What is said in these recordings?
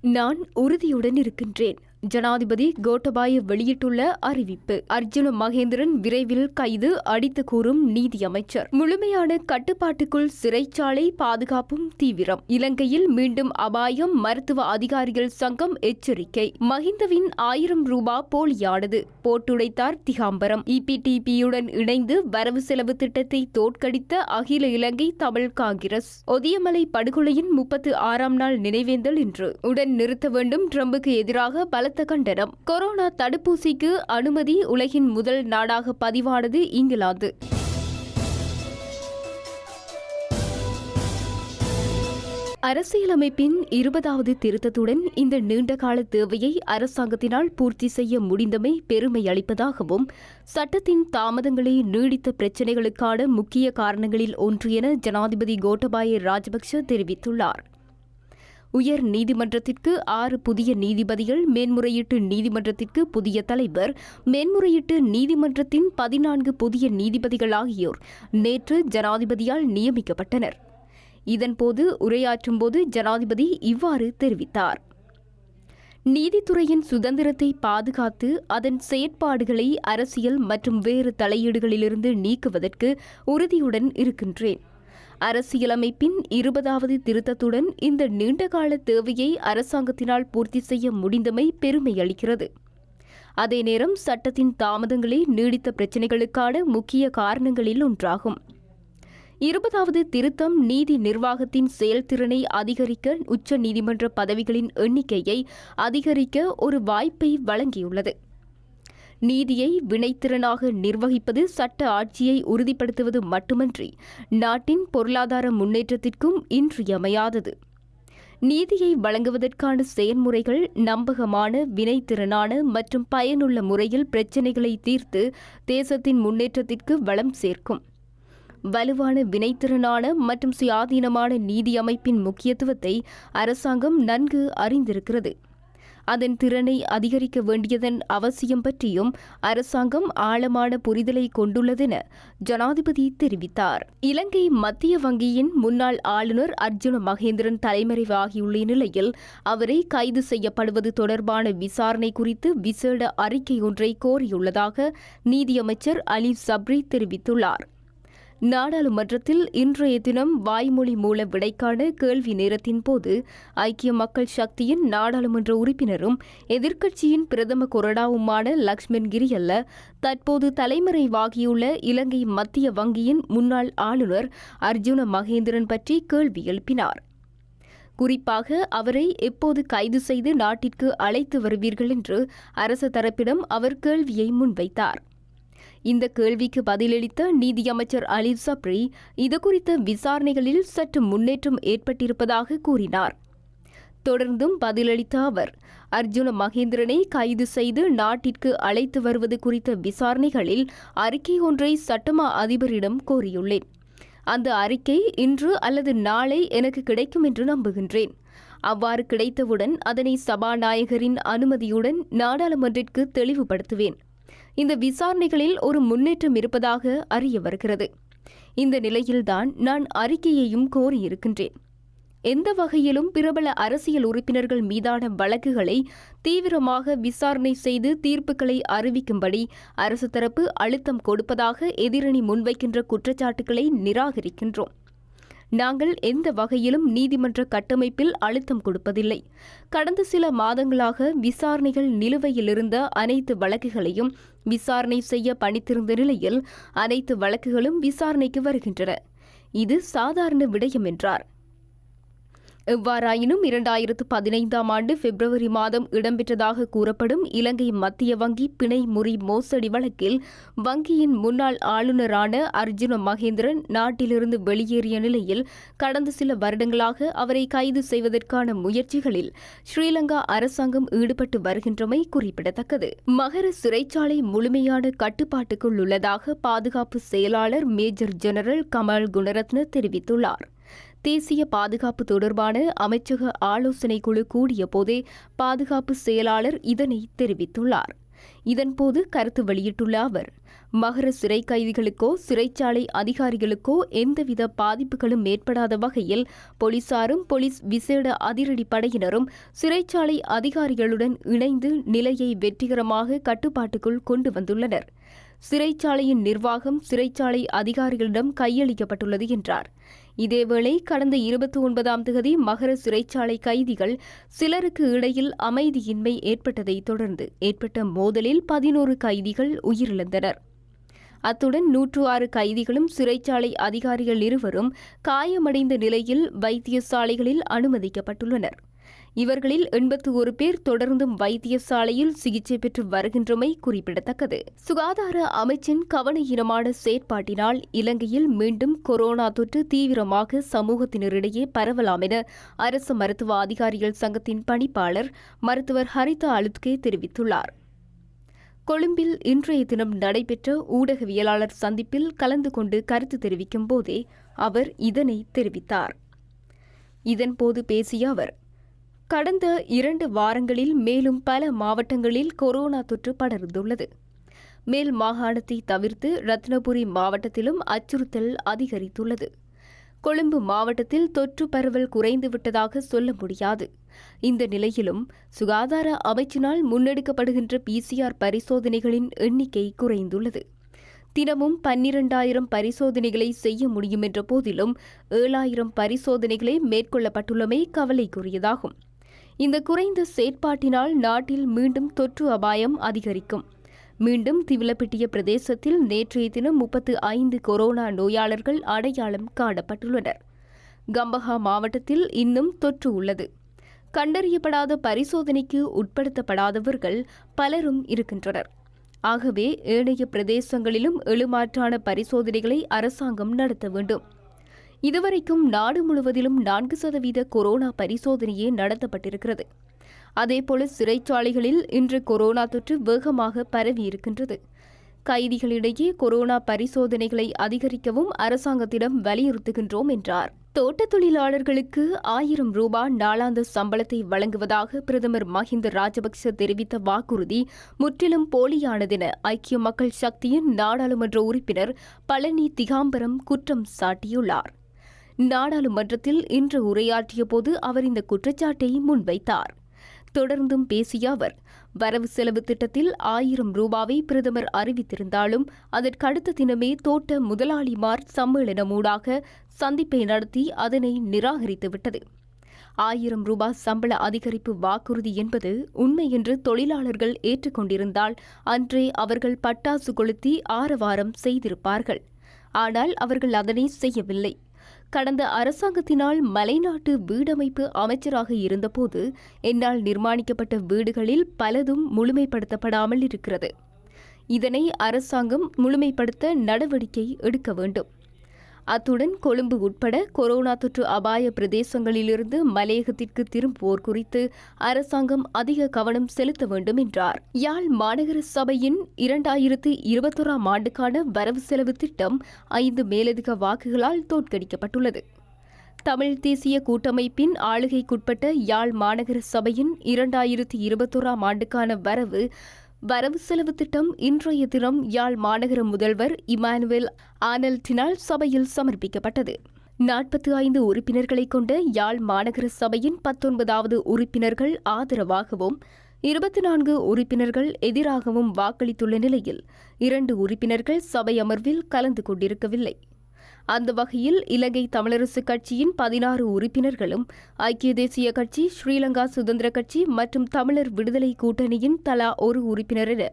நான் உறுதியுடன் இருக்கின்றேன். ஜனாதிபதி கோட்டபாய வெளியிட்டுள்ள அறிவிப்பு. அர்ஜுன மகேந்திரன் விரைவில் கைது, அடித்து கூறும் நீதி அமைச்சர். முழுமையான கட்டுப்பாட்டுக்குள் சிறைச்சாலை பாதுகாப்பும் தீவிரம். இலங்கையில் மீண்டும் அபாயம், மருத்துவ அதிகாரிகள் சங்கம் எச்சரிக்கை. மஹிந்தவின் 1000 ரூபாய் போலியானது, போட்டுடைத்தார் திகாம்பரம். இபிடிபியுடன் இணைந்து வரவு செலவு திட்டத்தை தோற்கடித்த அகில இலங்கை தமிழ் காங்கிரஸ். ஒதியமலை படுகொலையின் 36ஆம் நாள் நினைவேந்தல் இன்று. உடன் நிறுத்த வேண்டும், ட்ரம்புக்கு எதிராக பலத்த கண்டனம். கொரோனா தடுப்பூசிக்கு அனுமதி. உலகின் முதல் நாடாக பதிவானது இங்கிலாந்து. அரசியலமைப்பின் 20வது திருத்தத்துடன் இந்த நீண்டகால தேவையை அரசாங்கத்தினால் பூர்த்தி செய்ய முடிந்தமை பெருமை அளிப்பதாகவும், சட்டத்தின் தாமதங்களை நீடித்த பிரச்சினைகளுக்கான முக்கிய காரணங்களில் ஒன்று என ஜனாதிபதி கோட்டபாய ராஜபக்ஷ தெரிவித்துள்ளார். உயர் நீதிமன்றத்திற்கு 6 புதிய நீதிபதிகள், மேன்முறையீட்டு நீதிமன்றத்திற்கு புதிய தலைவர், மேன்முறையீட்டு நீதிமன்றத்தின் 14 புதிய நீதிபதிகள் ஆகியோர் நேற்று ஜனாதிபதியால் நியமிக்கப்பட்டனர். இதன்போது உரையாற்றும்போது ஜனாதிபதி இவ்வாறு தெரிவித்தார். நீதித்துறையின் சுதந்திரத்தை பாதுகாத்து அதன் செயற்பாடுகளை அரசியல் மற்றும் வேறு தலையீடுகளிலிருந்து நீக்குவதற்கு உறுதியுடன் இருக்கின்றேன். அரசியலமைப்பின் 20வது திருத்தத்துடன் இந்த நீண்டகால தேவையை அரசாங்கத்தினால் பூர்த்தி செய்ய முடிந்தமை பெருமை அளிக்கிறது. அதே நேரம் சட்டத்தின் தாமதங்களே நீடித்த பிரச்சினைகளுக்கான முக்கிய காரணங்களில் ஒன்றாகும். 20வது திருத்தம் நீதி நிர்வாகத்தின் செயல்திறனை அதிகரிக்க, உச்ச நீதிமன்ற பதவிகளின் எண்ணிக்கையை அதிகரிக்க ஒரு வாய்ப்பை வழங்கியுள்ளது. நீதியை வினைத்திறனாக நிர்வகிப்பது சட்ட ஆட்சியை உறுதிப்படுத்துவது மட்டுமன்றி நாட்டின் பொருளாதார முன்னேற்றத்திற்கும் இன்றியமையாதது. நீதியை வழங்குவதற்கான செயல்முறைகள் நம்பகமான, வினைத்திறனான மற்றும் பயனுள்ள முறையில் பிரச்சினைகளை தீர்த்து தேசத்தின் முன்னேற்றத்திற்கு வளம் சேர்க்கும். வலுவான, வினைத்திறனான மற்றும் சுயாதீனமான நீதி அமைப்பின் முக்கியத்துவத்தை அரசாங்கம் நன்கு அறிந்திருக்கிறது. அதன் திறனை அதிகரிக்க வேண்டியதன் அவசியம் பற்றியும் அரசாங்கம் ஆழமான புரிதலை கொண்டுள்ளதென ஜனாதிபதி தெரிவித்தார். இலங்கை மத்திய வங்கியின் முன்னாள் ஆளுநர் அர்ஜுன மகேந்திரன் தலைமறைவாகியுள்ள நிலையில் அவரை கைது செய்யப்படுவது தொடர்பான விசாரணை குறித்து விசேட அறிக்கை ஒன்றை கோரியுள்ளதாக நீதியமைச்சர் அலி சப்ரி தெரிவித்துள்ளார். நாடாளுமன்றத்தில் இன்றைய தினம் வாய்மொழி மூல விடைக்கான கேள்வி நேரத்தின் போது ஐக்கிய மக்கள் சக்தியின் நாடாளுமன்ற உறுப்பினரும் எதிர்க்கட்சியின் பிரதம கொறடாவுமான லக்ஷ்மன் கிரியல்ல தற்போது தலைமறைவாகியுள்ள இலங்கை மத்திய வங்கியின் முன்னாள் ஆளுநர் அர்ஜுன மகேந்திரன் பற்றி கேள்வி எழுப்பினார். குறிப்பாக அவரை எப்போது கைது செய்து நாட்டிற்கு அழைத்து வருவீர்கள் என்று அரசு தரப்பிடம் அவர் கேள்வியை முன்வைத்தார். இந்த கேள்விக்கு பதிலளித்த நீதியமைச்சர் அலி சப்ரி இதுகுறித்த விசாரணைகளில் சற்று முன்னேற்றம் ஏற்பட்டிருப்பதாக கூறினார். தொடர்ந்தும் பதிலளித்த அவர், அர்ஜுன மகேந்திரனை கைது செய்து நாட்டிற்கு அழைத்து வருவது குறித்த விசாரணைகளில் அறிக்கை ஒன்றை சட்டமா அதிபரிடம் கோரியுள்ளேன். அந்த அறிக்கை இன்று அல்லது நாளை எனக்கு கிடைக்கும் என்று நம்புகின்றேன். அவ்வாறு கிடைத்தவுடன் அதனை சபாநாயகரின் அனுமதியுடன் நாடாளுமன்றத்திற்கு தெளிவுபடுத்துவேன். இந்த விசாரணைகளில் ஒரு முன்னேற்றம் இருப்பதாக அறிய வருகிறது. இந்த நிலையில்தான் நான் அறிக்கையையும் கோரியிருக்கின்றேன். எந்த வகையிலும் பிரபல அரசியல் உறுப்பினர்கள் மீதான வழக்குகளை தீவிரமாக விசாரணை செய்து தீர்ப்புகளை அறிவிக்கும்படி அரசு தரப்பு அழுத்தம் கொடுப்பதாக எதிரணி முன்வைக்கின்ற குற்றச்சாட்டுகளை நிராகரிக்கின்றோம். நாங்கள் எந்த வகையிலும் நீதிமன்ற கட்டமைப்பில் அழுத்தம் கொடுப்பதில்லை. கடந்த சில மாதங்களாக விசாரணைகள் நிலுவையில் இருந்த அனைத்து வழக்குகளையும் விசாரணை செய்ய பணித்திருந்த நிலையில் அனைத்து வழக்குகளும் விசாரணைக்கு வருகின்றன. இது சாதாரண விடயம் என்றார். எவ்வாறாயினும் 2015ஆம் ஆண்டு பிப்ரவரி மாதம் இடம்பெற்றதாக கூறப்படும் இலங்கை மத்திய வங்கி பிணை முறி மோசடி வழக்கில் வங்கியின் முன்னாள் ஆளுநரான அர்ஜுன மகேந்திரன் நாட்டிலிருந்து வெளியேறிய நிலையில் கடந்த சில வருடங்களாக அவரை கைது செய்வதற்கான முயற்சிகளில் ஸ்ரீலங்கா அரசாங்கம் ஈடுபட்டு வருகின்றமை குறிப்பிடத்தக்கது. மகர சிறைச்சாலை முழுமையான கட்டுப்பாட்டுக்குள் உள்ளதாக பாதுகாப்பு செயலாளர் மேஜர் ஜெனரல் கமல் குணரத்ன தெரிவித்துள்ளார். தேசிய பாதுகாப்பு தொடர்பான அமைச்சக ஆலோசனை குழு கூடிய போதே பாதுகாப்பு செயலாளர் இதனை தெரிவித்துள்ளார். இதன்போது கருத்து வெளியிட்டுள்ள அவர், மகர சிறை கைதிகளுக்கோ சிறைச்சாலை அதிகாரிகளுக்கோ எந்தவித பாதிப்புகளும் ஏற்படாத வகையில் போலீசாரும் போலீஸ் விசேட அதிரடி படையினரும் சிறைச்சாலை அதிகாரிகளுடன் இணைந்து நிலையை வெற்றிகரமாக கட்டுப்பாட்டுக்குள் கொண்டு வந்துள்ளனர். சிறைச்சாலையின் நிர்வாகம் சிறைச்சாலை அதிகாரிகளிடம் கையளிக்கப்பட்டுள்ளது என்றார். இதேவேளை கடந்த 29ஆம் தேதி மகர சிறைச்சாலை கைதிகள் சிலருக்கு இடையில் அமைதியின்மை ஏற்பட்டதை தொடர்ந்து ஏற்பட்ட மோதலில் 11 கைதிகள் உயிரிழந்தனர். அத்துடன் 106 கைதிகளும் சிறைச்சாலை அதிகாரிகள் இருவரும் காயமடைந்த நிலையில் வைத்தியசாலைகளில் அனுமதிக்கப்பட்டுள்ளனர். இவர்களில் 81 பேர் தொடர்ந்தும் வைத்தியசாலையில் சிகிச்சை பெற்று வருகின்றமை குறிப்பிடத்தக்கது. சுகாதார அமைச்சின் கவனஈனமான செயற்பாட்டினால் இலங்கையில் மீண்டும் கொரோனா தொற்று தீவிரமாக சமூகத்தினரிடையே பரவலாம் என அரசு மருத்துவ அதிகாரிகள் சங்கத்தின் பணிப்பாளர் மருத்துவர் ஹரிதா அலுத்கே தெரிவித்துள்ளார். கொழும்பில் இன்றைய தினம் நடைபெற்ற ஊடகவியலாளர் சந்திப்பில் கலந்து கொண்டு கருத்து தெரிவிக்கும் போதே அவர் இதனை தெரிவித்தார். இதன்போது பேசிய அவர், கடந்த 2 வாரங்களில் மேலும் பல மாவட்டங்களில் கொரோனா தொற்று படர்ந்துள்ளது. மேல் மாகாணத்தை தவிர்த்து ரத்னபுரி மாவட்டத்திலும் அச்சுறுத்தல் அதிகரித்துள்ளது. கொழும்பு மாவட்டத்தில் தொற்று பரவல் குறைந்துவிட்டதாக சொல்ல முடியாது. இந்த நிலையிலும் சுகாதார அமைச்சினால் முன்னெடுக்கப்படுகின்ற PCR பரிசோதனைகளின் எண்ணிக்கை குறைந்துள்ளது. தினமும் 12,000 பரிசோதனைகளை செய்ய முடியும் என்ற போதிலும் 7,000 பரிசோதனைகளே மேற்கொள்ளப்பட்டுள்ளமை கவலைக்குரியதாகும். இந்த குறைந்த செயற்பாட்டினால் நாட்டில் மீண்டும் தொற்று அபாயம் அதிகரிக்கும். மீண்டும் திவிலப்பிட்டிய பிரதேசத்தில் நேற்றைய தினம் 35 கொரோனா நோயாளர்கள் அடையாளம் காணப்பட்டுள்ளனர். கம்பஹா மாவட்டத்தில் இன்னும் தொற்று உள்ளது. கண்டறியப்படாத பரிசோதனைக்கு உட்படுத்தப்படாதவர்கள் பலரும் இருக்கின்றனர். ஆகவே ஏனைய பிரதேசங்களிலும் எழுமாற்றான பரிசோதனைகளை அரசாங்கம் நடத்த வேண்டும். இதுவரைக்கும் நாடு முழுவதிலும் 4% கொரோனா பரிசோதனையே நடத்தப்பட்டிருக்கிறது. அதேபோல சிறைச்சாலைகளில் இன்று கொரோனா தொற்று வேகமாக பரவியிருக்கின்றது. கைதிகளிடையே கொரோனா பரிசோதனைகளை அதிகரிக்கவும் அரசாங்கத்திடம் வலியுறுத்துகின்றோம் என்றார். தோட்டத் தொழிலாளர்களுக்கு 1000 ரூபாய் நாளாந்த சம்பளத்தை வழங்குவதாக பிரதமர் மஹிந்த ராஜபக்ச தெரிவித்த வாக்குறுதி முற்றிலும் போலியானதென ஐக்கிய மக்கள் சக்தியின் நாடாளுமன்ற உறுப்பினர் பழனி திகாம்பரம் குற்றம் சாட்டியுள்ளார். நாடாளுமன்றத்தில் இன்று உரையாற்றிய போது அவர் இந்த குற்றச்சாட்டை முன்வைத்தார். தொடர்ந்தும் பேசிய அவர், வரவு செலவு திட்டத்தில் 1000 ரூபாவை பிரதமர் அறிவித்திருந்தாலும் அதற்கடுத்த தினமே தோட்ட முதலாளிமார் சம்மேளனமூடாக சந்திப்பை நடத்தி அதனை நிராகரித்துவிட்டது. 1000 ரூபாய் சம்பள அதிகரிப்பு வாக்குறுதி என்பது உண்மை என்று தொழிலாளர்கள் ஏற்றுக்கொண்டிருந்தால் அன்றே அவர்கள் பட்டாசு கொளுத்தி ஆரவாரம் செய்திருப்பார்கள். ஆனால் அவர்கள் அதனை செய்யவில்லை. கடந்த அரசாங்கத்தினால் மலைநாட்டு வீடமைப்பு அமைச்சராக இருந்தபோது என்னால் நிர்மாணிக்கப்பட்ட வீடுகளில் பலதும் முழுமைப்படுத்தப்படாமல் இருக்கிறது. இதனை அரசாங்கம் முழுமைப்படுத்த நடவடிக்கை எடுக்க வேண்டும். அத்துடன் கொழும்பு உட்பட கொரோனா தொற்று அபாய பிரதேசங்களிலிருந்து மலையகத்திற்கு திரும்புவோர் குறித்து அரசாங்கம் அதிக கவனம் செலுத்த வேண்டும் என்றார். யாழ் மாநகர சபையின் 2021ஆம் ஆண்டுக்கான வரவு செலவு திட்டம் 5 மேலதிக வாக்குகளால் தோற்கடிக்கப்பட்டுள்ளது. தமிழ் தேசிய கூட்டமைப்பின் ஆளுகைக்குட்பட்ட யாழ் மாநகர சபையின் 2021ஆம் ஆண்டுக்கான வரவு செலவு திட்டம் இன்றைய தினம் யாழ் மாநகர முதல்வர் இமானுவேல் ஆனல்டினால் சபையில் சமர்ப்பிக்கப்பட்டது. 45 உறுப்பினர்களை கொண்ட யாழ் மாநகர சபையின் 19வது உறுப்பினர்கள் ஆதரவாகவும் 24 உறுப்பினர்கள் எதிராகவும் வாக்களித்துள்ள நிலையில் 2 உறுப்பினர்கள் சபை அமர்வில் கலந்து கொண்டிருக்கவில்லை. அந்த வகையில் இலங்கை தமிழரசு கட்சியின் 16 உறுப்பினர்களும் ஐக்கிய தேசிய கட்சி, ஸ்ரீலங்கா சுதந்திர கட்சி மற்றும் தமிழர் விடுதலை கூட்டணியின் தலா 1 உறுப்பினர் என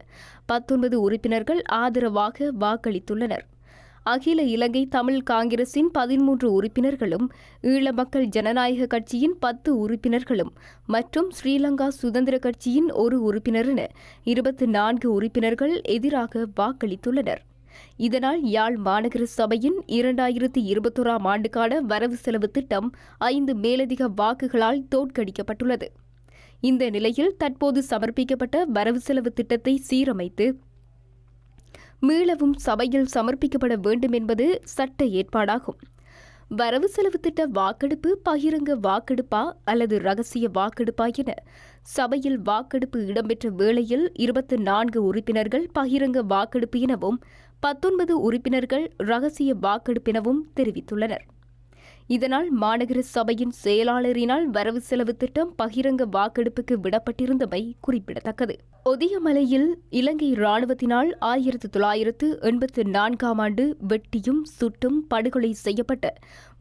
19 உறுப்பினர்கள் ஆதரவாக வாக்களித்துள்ளனர். அகில இலங்கை தமிழ் காங்கிரசின் 13 உறுப்பினர்களும் ஈழ மக்கள் ஜனநாயக கட்சியின் 10 உறுப்பினர்களும் மற்றும் ஸ்ரீலங்கா சுதந்திர கட்சியின் 1 உறுப்பினர் என 24 உறுப்பினர்கள் எதிராக வாக்களித்துள்ளனர். இதனால் யாழ் மாநகர சபையின் 2021ஆம் ஆண்டுக்கான வரவு செலவு திட்டம் 5 மேலதிக வாக்குகளால் தோற்கடிக்கப்பட்டுள்ளது. இந்த நிலையில் தற்போது சமர்ப்பிக்கப்பட்ட வரவு செலவு திட்டத்தை சீரமைத்து மீளவும் சபையில் சமர்ப்பிக்கப்பட வேண்டும் என்பது சட்ட ஏற்பாடாகும். வரவு செலவு திட்ட வாக்கெடுப்பு பகிரங்க வாக்கெடுப்பா அல்லது ரகசிய வாக்கெடுப்பா என சபையில் வாக்கெடுப்பு இடம்பெற்ற வேளையில் 24 உறுப்பினர்கள் பகிரங்க வாக்கெடுப்பு எனவும் 19 உறுப்பினர்கள் ரகசிய வாக்கெடுப்பெனவும் தெரிவித்துள்ளனர். இதனால் மாநகர சபையின் செயலாளரினால் வரவு செலவு திட்டம் பகிரங்க வாக்கெடுப்புக்கு விடப்பட்டிருந்தமை குறிப்பிடத்தக்கது. ஒதியமலையில் இலங்கை இராணுவத்தினால் 1984ஆம் ஆண்டு வெட்டியும் சுட்டும் படுகொலை செய்யப்பட்ட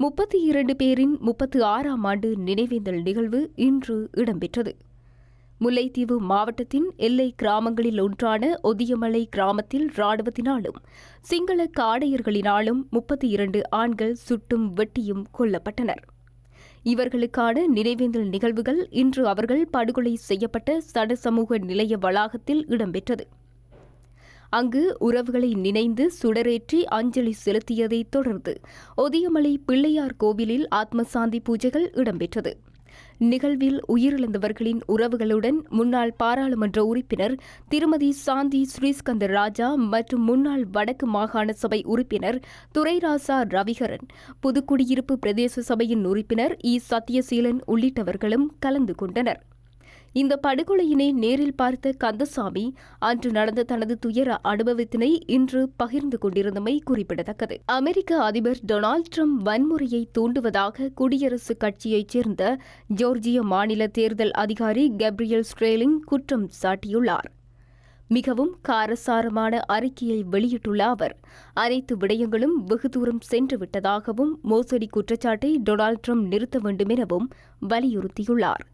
32 பேரின் 36ஆம் ஆண்டு நினைவேந்தல் நிகழ்வு இன்று இடம்பெற்றது. முல்லைத்தீவு மாவட்டத்தின் எல்லை கிராமங்களில் ஒன்றான ஒதியமலை கிராமத்தில் இராணுவத்தினாலும் சிங்கள காடையர்களினாலும் 32 ஆண்கள் சுட்டும் வெட்டியும் கொல்லப்பட்டனர். இவர்களுக்கான நினைவேந்தல் நிகழ்வுகள் இன்று அவர்கள் படுகொலை செய்யப்பட்ட சடசமூக நிலைய வளாகத்தில் இடம்பெற்றது. அங்கு உறவுகளை நினைந்து சுடரேற்றி அஞ்சலி செலுத்தியதைத் தொடர்ந்து ஒதியமலை பிள்ளையார் கோவிலில் ஆத்மசாந்தி பூஜைகள் இடம்பெற்றது. நிகழ்வில் உயிரிழந்தவர்களின் உறவுகளுடன் முன்னாள் பாராளுமன்ற உறுப்பினர் திருமதி சாந்தி ஸ்ரீஸ்கந்த ராஜா மற்றும் முன்னாள் வடக்கு மாகாண சபை உறுப்பினர் துரைராசா ரவிகரன், புதுக்குடியிருப்பு பிரதேச சபையின் உறுப்பினர் இ சத்யசீலன் உள்ளிட்டவர்களும் கலந்து கொண்டனர். இந்த படுகொலையினை நேரில் பார்த்த கந்தசாமி அன்று நடந்த தனது துயர அனுபவத்தினை இன்று பகிர்ந்து கொண்டிருந்தமை குறிப்பிடத்தக்கது. அமெரிக்க அதிபர் டொனால்டு டிரம்ப் வன்முறையை தூண்டுவதாக குடியரசுக் கட்சியைச் சேர்ந்த ஜோர்ஜிய மாநில தேர்தல் அதிகாரி கேப்ரியல் ஸ்ட்ரேலிங் குற்றம் சாட்டியுள்ளார். மிகவும் காரசாரமான அறிக்கையை வெளியிட்டுள்ள அவர் அனைத்து விடயங்களும் வெகு தூரம் சென்றுவிட்டதாகவும் மோசடி குற்றச்சாட்டை டொனால்டு டிரம்ப் நிறுத்த வேண்டும் எனவும் வலியுறுத்தியுள்ளார்.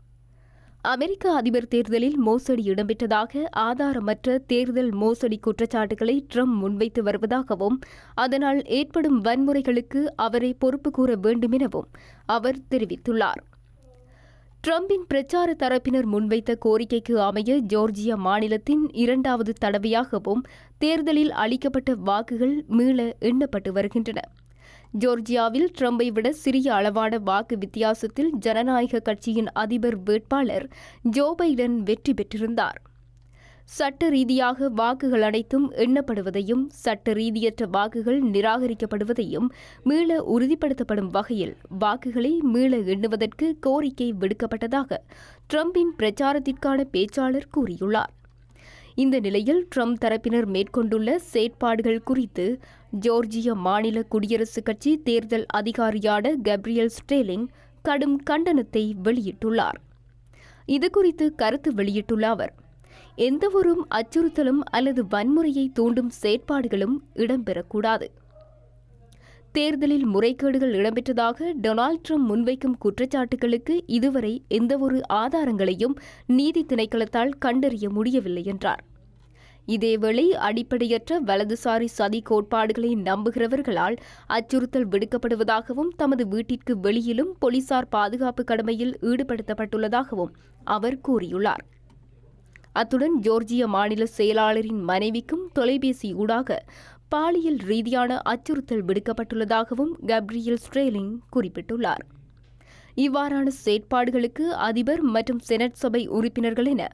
அமெரிக்க அதிபர் தேர்தலில் மோசடி இடம்பெற்றதாக ஆதாரமற்ற தேர்தல் மோசடி குற்றச்சாட்டுகளை ட்ரம்ப் முன்வைத்து வருவதாகவும் அதனால் ஏற்படும் வன்முறைகளுக்கு அவரை பொறுப்பு கூற வேண்டும் எனவும் அவர் தெரிவித்துள்ளார். ட்ரம்பின் பிரச்சார தரப்பினர் முன்வைத்த கோரிக்கைக்கு அமைய ஜோர்ஜியா மாநிலத்தின் 2வது தடவையாகவும் தேர்தலில் அளிக்கப்பட்ட வாக்குகள் மீள எண்ணப்பட்டு வருகின்றன. ஜோர்ஜியாவில் ட்ரம்பை விட சிறிய அளவான வாக்கு வித்தியாசத்தில் ஜனநாயக கட்சியின் அதிபர் வேட்பாளர் ஜோ பைடன் வெற்றி பெற்றிருந்தார். சட்ட ரீதியாக வாக்குகள் அனைத்தும் எண்ணப்படுவதையும் சட்ட ரீதியற்ற வாக்குகள் நிராகரிக்கப்படுவதையும் மீள உறுதிப்படுத்தப்படும் வகையில் வாக்குகளை மீள எண்ணுவதற்கு கோரிக்கை விடுக்கப்பட்டதாக ட்ரம்பின் பிரச்சாரத்திற்கான பேச்சாளர் கூறியுள்ளார். இந்த நிலையில் ட்ரம்ப் தரப்பினர் மேற்கொண்டுள்ள செயற்பாடுகள் குறித்து ஜோர்ஜிய மாநில குடியரசுக் கட்சி தேர்தல் அதிகாரியான கேப்ரியல் ஸ்ட்ரேலிங் கடும் கண்டனத்தை வெளியிட்டுள்ளார். இதுகுறித்து கருத்து வெளியிட்டுள்ள அவர், எந்தவொரு அச்சுறுத்தலும் அல்லது வன்முறையை தூண்டும் செயற்பாடுகளும் இடம்பெறக்கூடாது. தேர்தலில் முறைகேடுகள் இடம்பெற்றதாக டொனால்டு டிரம்ப் முன்வைக்கும் குற்றச்சாட்டுகளுக்கு இதுவரை எந்தவொரு ஆதாரங்களையும் நீதி திணைக்களத்தால் கண்டறிய முடியவில்லை என்றார். இதேவேளை அடிப்படையற்ற வலதுசாரி சதி கோட்பாடுகளை நம்புகிறவர்களால் அச்சுறுத்தல் விடுக்கப்படுவதாகவும் தமது வீட்டிற்கு வெளியிலும் போலீசார் பாதுகாப்பு கடமையில் ஈடுபடுத்தப்பட்டுள்ளதாகவும் அவர் கூறியுள்ளார். அத்துடன் ஜோர்ஜிய மாநில செயலாளரின் மனைவிக்கும் தொலைபேசி ஊடாக பாலியல் ரீதியான அச்சுறுத்தல் விடுக்கப்பட்டுள்ளதாகவும் கேப்ரியல் ஸ்ட்ரேலிங் குறிப்பிட்டுள்ளார். இவ்வாறான செயற்பாடுகளுக்கு அதிபர் மற்றும் செனட் சபை உறுப்பினர்கள் என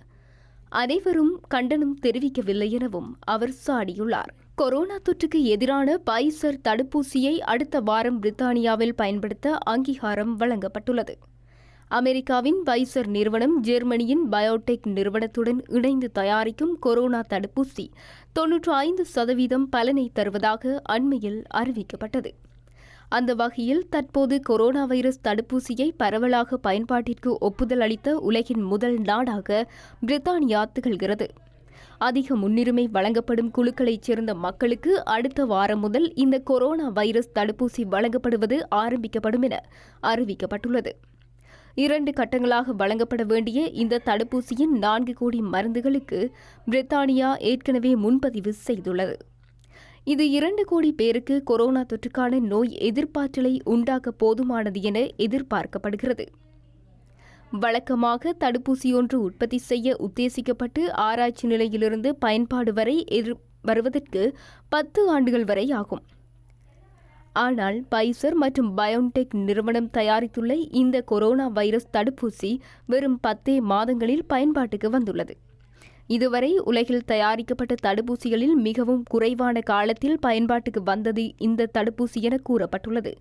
அனைவரும் கண்டனம் தெரிவிக்கவில்லை எனவும் அவர் சாடியுள்ளார். கொரோனா தொற்றுக்கு எதிரான பைசர் தடுப்பூசியை அடுத்த வாரம் பிரித்தானியாவில் பயன்படுத்த அங்கீகாரம் வழங்கப்பட்டுள்ளது. அமெரிக்காவின் பைசர் நிறுவனம் ஜெர்மனியின் பயோடெக் நிறுவனத்துடன் இணைந்து தயாரிக்கும் கொரோனா தடுப்பூசி 95% பலனை தருவதாக அண்மையில் அறிவிக்கப்பட்டது. அந்த வகையில் தற்போது கொரோனா வைரஸ் தடுப்பூசியை பரவலாக பயன்பாட்டிற்கு ஒப்புதல் அளித்த உலகின் முதல் நாடாக பிரித்தானியா திகழ்கிறது. அதிக முன்னுரிமை வழங்கப்படும் குழுக்களைச் சேர்ந்த மக்களுக்கு அடுத்த வாரம் முதல் இந்த கொரோனா வைரஸ் தடுப்பூசி வழங்கப்படுவது ஆரம்பிக்கப்படும் என அறிவிக்கப்பட்டுள்ளது. 2 கட்டங்களாக வழங்கப்பட வேண்டிய இந்த தடுப்பூசியின் 4 கோடி மருந்துகளுக்கு பிரித்தானியா ஏற்கனவே முன்பதிவு செய்துள்ளது. இது 2 கோடி பேருக்கு கொரோனா தொற்றுக்கான நோய் எதிர்ப்பாற்றலை உண்டாக்க போதுமானது என எதிர்பார்க்கப்படுகிறது. வழக்கமாக தடுப்பூசி ஒன்று உற்பத்தி செய்ய உத்தேசிக்கப்பட்டு ஆராய்ச்சி நிலையிலிருந்து பயன்பாடு வரை வருவதற்கு 10 ஆண்டுகள் வரை ஆகும். ஆனால் பைசர் மற்றும் பயோடெக் நிறுவனம் தயாரித்துள்ள இந்த கொரோனா வைரஸ் தடுப்பூசி வெறும் 10 மாதங்களில் பயன்பாட்டுக்கு வந்துள்ளது. இதுவரை உலகில் தயாரிக்கப்பட்ட தடுப்பூசிகளில் மிகவும் குறைவான காலத்தில் பயன்பாட்டுக்கு வந்தது இந்த தடுப்பூசி என கூறப்பட்டுள்ளது.